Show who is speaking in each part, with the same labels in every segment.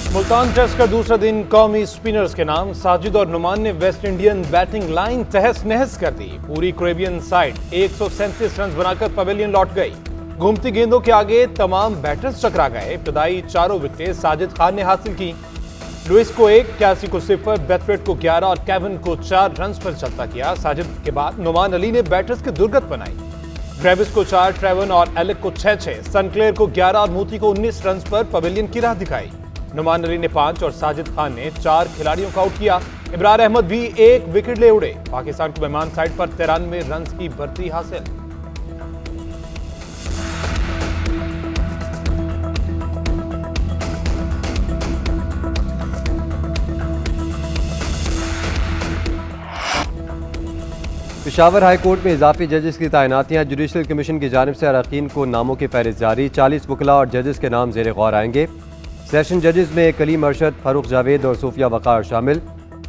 Speaker 1: Multan test का दूसरा दिन कौमी स्पिनर्स के नाम। साजिद और नुमान ने वेस्ट इंडियन बैटिंग लाइन तहस नहस कर दी। पूरी कैरेबियन साइड 137 रन बनाकर पवेलियन लौट गई। घूमती गेंदों के आगे तमाम बैटर्स टकरा गए। इब्तदाई चारों विकेटें साजिद खान ने हासिल की। लुइस को 1, क्यासी को 0, बेथवेट को 11 और केविन को 4 रन पर चलता किया। साजिद के बाद नुमान अली ने बैटर्स की दुर्गत बनाई। ट्रेविस को 4, ट्रेवन और एलेक को 6, सनक्लेयर को 11 और मूती को 19 रन पर पवेलियन की राह दिखाई। नुमान अली ने 5 और साजिद खान ने 4 खिलाड़ियों को आउट किया। इब्रार अहमद भी 1 विकेट ले उड़े। पाकिस्तान को मेहमान साइड पर 93 रन की बढ़ती हासिल।
Speaker 2: पेशावर हाई कोर्ट में इजाफी जजेस की तैनातियां। जुडिशल कमीशन की जानिब से अरकान को नामों की फहरिस्त जारी। 40 वकला और जजेस के नाम ज़ेर गौर आएंगे। सेशन जजेस में कलीम अरशद, फारूक जावेद और सूफिया वक़ार शामिल।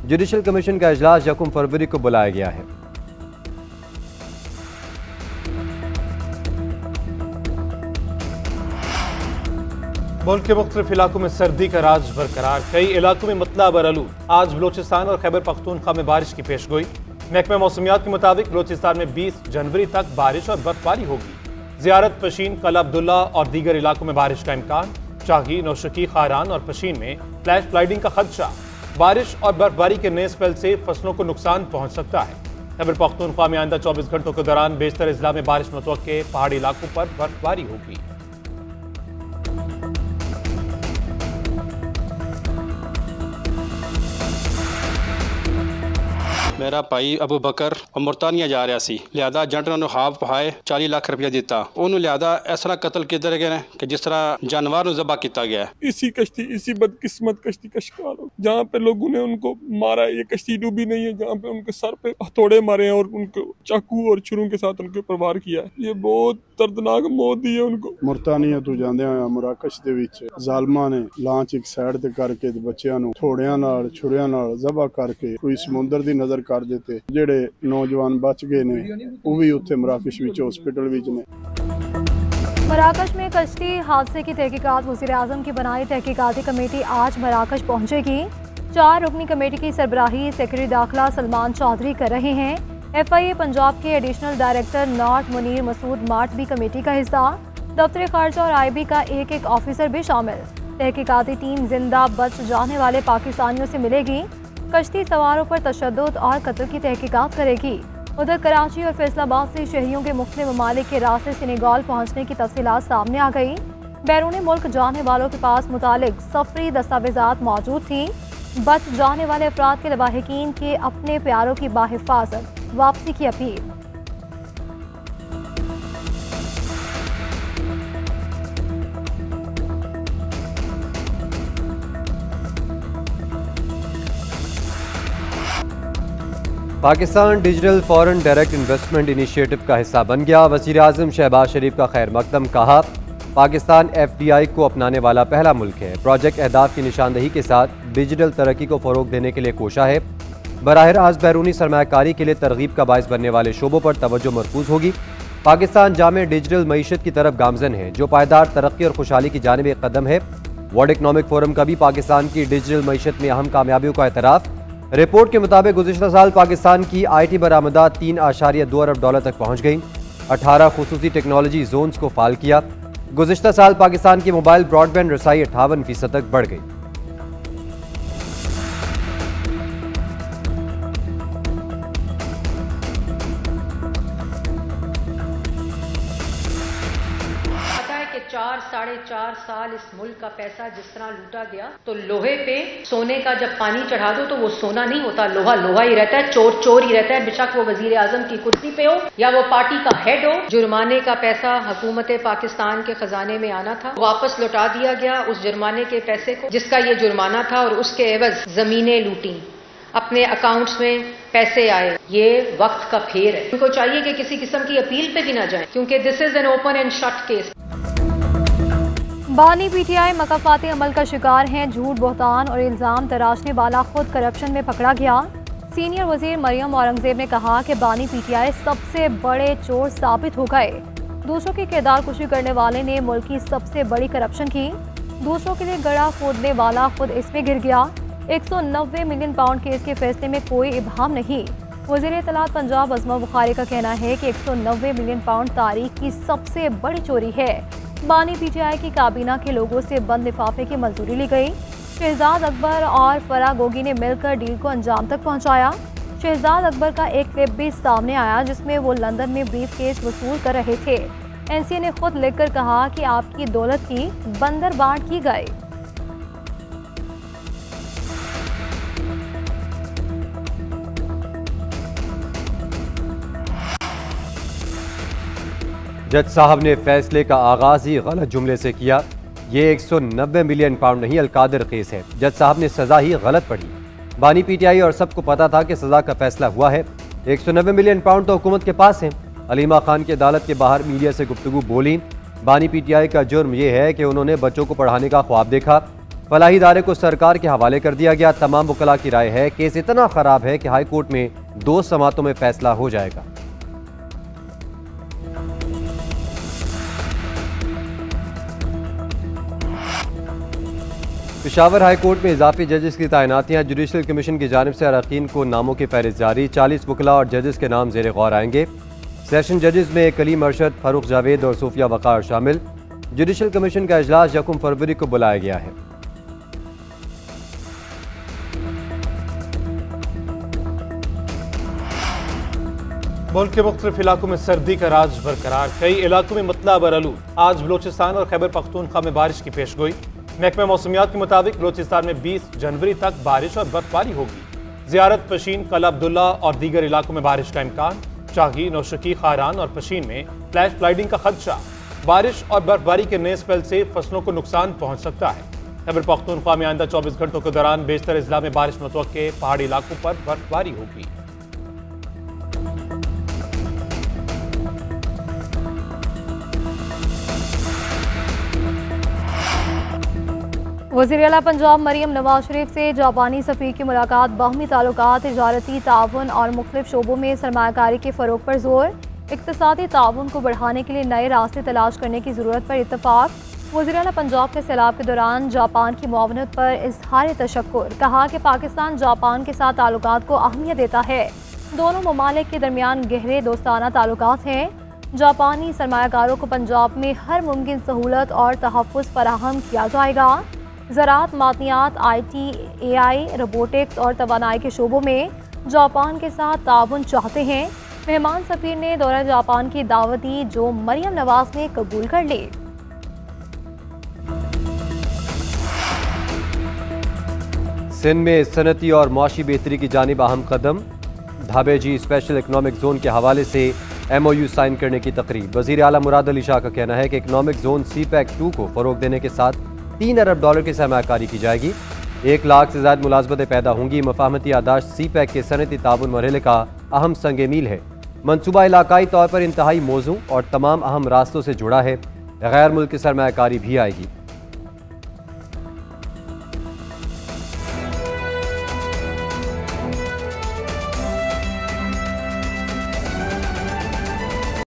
Speaker 2: जुडिशल कमीशन का इजलास 1 फरवरी को बुलाया गया है।
Speaker 1: मुल्क के मुख्तलिफ इलाकों में सर्दी का राज बरकरार। कई इलाकों में मतला बरलू। आज बलोचिस्तान और खैबर पख्तूनख्वा में बारिश की पेशगोई। महकमा मौसमियात के मुताबिक बलोचिस्तान में 20 जनवरी तक बारिश और बर्फबारी होगी। जियारत, पशीन, कला अब्दुल्ला और दीगर इलाकों में बारिश का इम्कान। चाही, नौशकी, खारान और पशीन में फ्लैश फ्लाइडिंग का खदशा। बारिश और बर्फबारी के नए स्पेल से फसलों को नुकसान पहुंच सकता है। खैबर पख्तूनख्वा में आइंदा 24 घंटों के दौरान बेशतर इजला में बारिश मुतवक्के। पहाड़ी इलाकों पर बर्फबारी होगी।
Speaker 3: मेरा भाई अबू बकर मुल्तानिया जा रहा सी, लिहाजा जंट ने खाब पाए 40 लाख रुपया दिता। उन्होंने लिहाजा इस तरह कतल किया गया कि जिस तरह जानवर ज़बह किया गया।
Speaker 4: इसी कश्ती, इसी बदकिस्मत कश्ती का शिकार हो, जहाँ पे लोगों ने उनको मारा। ये कश्ती डूबी नहीं है, जहाँ पे उनके सर पे हथौड़े मारे हैं और उनको चाकू और छुरों के साथ उनके ऊपर वार किया है। ये बहुत दर्दनाक मौत दी है उनको।
Speaker 5: मुल्तानिया तो जांदे होया मराकश दे विच ਜ਼ਾਲਮਾਂ ने ਲਾਂਚ ਇੱਕ ਸਾਈਡ ਤੇ ਕਰਕੇ ਬੱਚਿਆਂ ਨੂੰ ਥੋੜਿਆਂ ਨਾਲ ਛੁਰਿਆਂ ਨਾਲ ਜ਼ਬਾ ਕਰਕੇ ਕੋਈ ਸਮੁੰਦਰ ਦੀ ਨਜ਼ਰ ਕਰ ਦਿੱਤੇ। ਜਿਹੜੇ ਨੌਜਵਾਨ ਬਚ ਗਏ ਨੇ ਉਹ ਵੀ ਉੱਥੇ ਮਰਾਕਸ਼ ਵਿੱਚ ਹਸਪੀटल ਵਿੱਚ ਨੇ।
Speaker 6: मराकश में कश्ती हादसे की तहकीकात। वज़ीर आज़म की बनाई तहकीकाती कमेटी आज मराकश पहुंचेगी। 4 रुकनी कमेटी की सरबराही सेक्रेटरी दाखिला सलमान चौधरी कर रहे हैं। FIA पंजाब के एडिशनल डायरेक्टर नॉट मुनीर मसूद मार्ट भी कमेटी का हिस्सा। दफ्तर खारजा और IB का एक ऑफिसर भी शामिल। तहकीकाती टीम जिंदा बच जाने वाले पाकिस्तानियों से मिलेगी। कश्ती सवारों पर तशद्दुद और कत्ल की तहकीकात करेगी। उधर कराची और फैसलाबाद से शहरियों के मुख्तलिफ ममालिक के रास्ते सेनेगाल पहुँचने की तफसीलात सामने आ गई। बैरून मुल्क जाने वालों के पास मुतालिक सफरी दस्तावेजात मौजूद थी। बच जाने वाले अफराद के लवाहिकीन के अपने प्यारों की बाहिफाजत वापसी की appeal.
Speaker 2: Pakistan digital foreign direct investment initiative का हिस्सा बन गया। वज़ीर आज़म शहबाज शरीफ का खैर मकदम। कहा, पाकिस्तान FDI को अपनाने वाला पहला मुल्क है। प्रोजेक्ट अहदाफ की निशानदही के साथ डिजिटल तरक्की को फ़रोग देने के लिए कोशा है। बराह रास्त बैरूनी सरमायाकारी के लिए तरगीब का बायस बनने वाले शोबों पर तवज्जो मरकूज़ होगी। पाकिस्तान जामे डिजिटल मईशत की तरफ गामजन है, जो पायदार तरक्की और खुशहाली की जानिब एक कदम है। वर्ल्ड इकनॉमिक फोरम का भी पाकिस्तान की डिजिटल मईशत में अहम कामयाबियों का एतराफ़। रिपोर्ट के मुताबिक गुज़िश्ता साल पाकिस्तान की IT बरामदात 3.2 अरब डॉलर तक पहुँच गई। 18 खुसूसी टेक्नोलॉजी जोन्स को फाल किया। गुज़िश्ता साल पाकिस्तान की मोबाइल ब्रॉडबैंड रसाई 58% तक बढ़ गई।
Speaker 7: साढ़े 4 साल इस मुल्क का पैसा जिस तरह लूटा गया, तो लोहे पे सोने का जब पानी चढ़ा दो तो वो सोना नहीं होता, लोहा लोहा ही रहता है, चोर चोर ही रहता है। बेशक वो वजीर आजम की कुर्सी पे हो या वो पार्टी का हेड हो। जुर्माने का पैसा हुकूमत पाकिस्तान के खजाने में आना था, वापस लौटा दिया गया उस जुर्माने के पैसे को जिसका ये जुर्माना था, और उसके एवज जमीनें लूटी, अपने अकाउंट्स में पैसे आए। ये वक्त का फेर है। उनको चाहिए कि किसी किस्म की अपील पे भी ना जाए, क्योंकि this is an open and shut case.
Speaker 6: बानी PTI मकाफाती अमल का शिकार हैं। झूठ, बहतान और इल्ज़ाम तराशने वाला खुद करप्शन में पकड़ा गया। सीनियर वजीर मरियम औरंगजेब ने कहा कि बानी PTI सबसे बड़े चोर साबित हो गए। दूसरों की किरदार कुशी करने वाले ने मुल्क की सबसे बड़ी करप्शन की। दूसरों के लिए गड़ा खोदने वाला खुद इसमें गिर गया। 190 मिलियन पाउंड केस के फैसले में कोई इबाहम नहीं। वज़ीर इत्तलात पंजाब अज़मा बुखारी का कहना है कि 190 मिलियन पाउंड तारीख की सबसे बड़ी चोरी है। बानी पीटीआई की काबीना के लोगों से बंद लिफाफे की मंजूरी ली गई। शहजाद अकबर और फराह गोगी ने मिलकर डील को अंजाम तक पहुंचाया। शहजाद अकबर का एक क्लिप भी सामने आया जिसमें वो लंदन में ब्रीफ केस वसूल कर रहे थे। एनसीए ने खुद लिखकर कहा कि आपकी दौलत की बंदरबांट की गई।
Speaker 2: जज साहब ने फैसले का आगाज ही गलत जुमले से किया। ये 190 मिलियन पाउंड नहीं अलकादर केस है। जज साहब ने सजा ही गलत पढ़ी। बानी पीटीआई और सबको पता था कि सजा का फैसला हुआ है। 190 मिलियन पाउंड तो हुकूमत के पास है। अलीमा खान की अदालत के बाहर मीडिया से गुफ्तगू बोली। बानी पीटीआई का जुर्म यह है कि उन्होंने बच्चों को पढ़ाने का ख्वाब देखा। फलाही इदारे को सरकार के हवाले कर दिया गया। तमाम वकला की राय है केस इतना खराब है कि हाई कोर्ट में 2 समातों में फैसला हो जाएगा। पेशावर हाई कोर्ट में इजाफी जजेस की तैनातियाँ। जुडिशल कमीशन की जानिब से अरकान को नामों की फहरिस्त जारी। 40 वकला और जजेस के नाम ज़ेर गौर आएंगे। सेशन जजेस में कलीम अरशद, फारूक जावेद और सूफिया वक़ार शामिल। जुडिशल कमीशन का इजलास 1 फरवरी को बुलाया गया है।
Speaker 1: मुल्क के मुख्तलिफ इलाकों में सर्दी का राज बरकरार। कई इलाकों में मतला बरआलूद। आज बलोचिस्तान और खैबर पख्तूनख्वा में बारिश की पेशगोई। महकमा मौसमियात के मुताबिक बलोचिस्तान में 20 जनवरी तक बारिश और बर्फबारी होगी। ज़ियारत, पशीन, कल अब्दुल्ला और दीगर इलाकों में बारिश का इम्कान। चागी, नौशकी, खारान और पशीन में फ्लैश फ्लाइडिंग का खदशा। बारिश और बर्फबारी के नए स्पेल से फसलों को नुकसान पहुंच सकता है। खैबर पख्तूनख्वा में आइंदा 24 घंटों के दौरान बेशतर इजला में बारिश मुतवक्के। पहाड़ी इलाकों पर बर्फबारी होगी।
Speaker 6: वज़ीर आला पंजाब मरियम नवाज शरीफ से जापानी सफ़ीर की मुलाकात। बाहमी ताल्लुकात, तिजारती ताउन और मुख्तलिफ शोबों में सरमायाकारी के फ़रोग पर जोर। इक़्तिसादी ताउन को बढ़ाने के लिए नए रास्ते तलाश करने की ज़रूरत पर इत्तफ़ाक़। वज़ीर आला पंजाब के सैलाब के दौरान जापान की मुआवनत पर इज़हार तशक्कुर। कहा कि पाकिस्तान जापान के साथ ताल्लुकात को अहमियत देता है। दोनों ममालिक के दरमियान गहरे दोस्ताना ताल्लुकात हैं। जापानी सरमायाकारों को पंजाब में हर मुमकिन सहूलत और तहफ़्फ़ुज़ फराहम किया जाएगा। ज़राअत, मादनियात, IT, AI, रोबोटिक्स और तवानाई के शोबों में जापान के साथ ताउन चाहते हैं। मेहमान सफ़ीर ने दौरा जापान की दावत दी जो मरियम नवाज ने कबूल कर ली।
Speaker 2: सिंध में सनती और मुआशी बेहतरी की जानिब अहम कदम। धाबेजी स्पेशल इकनॉमिक जोन के हवाले से MOU साइन करने की तकरीब। वज़ीर आला मुराद अली शाह का कहना है कि इकनॉमिक जोन CPEC 2 को फ़रोग देने के साथ $3 अरब की सरमायाकारी की जाएगी। 1 लाख से ज़्यादा मुलाजमतें पैदा होंगी। मफाहमती यादाश्त CPEC के सनती ताउन मरहले का अहम संग मील है। मनसूबा इलाकाई तौर पर इंतहाई मौजू और तमाम अहम रास्तों से जुड़ा है। गैर मुल्की सरमायाकारी भी आएगी।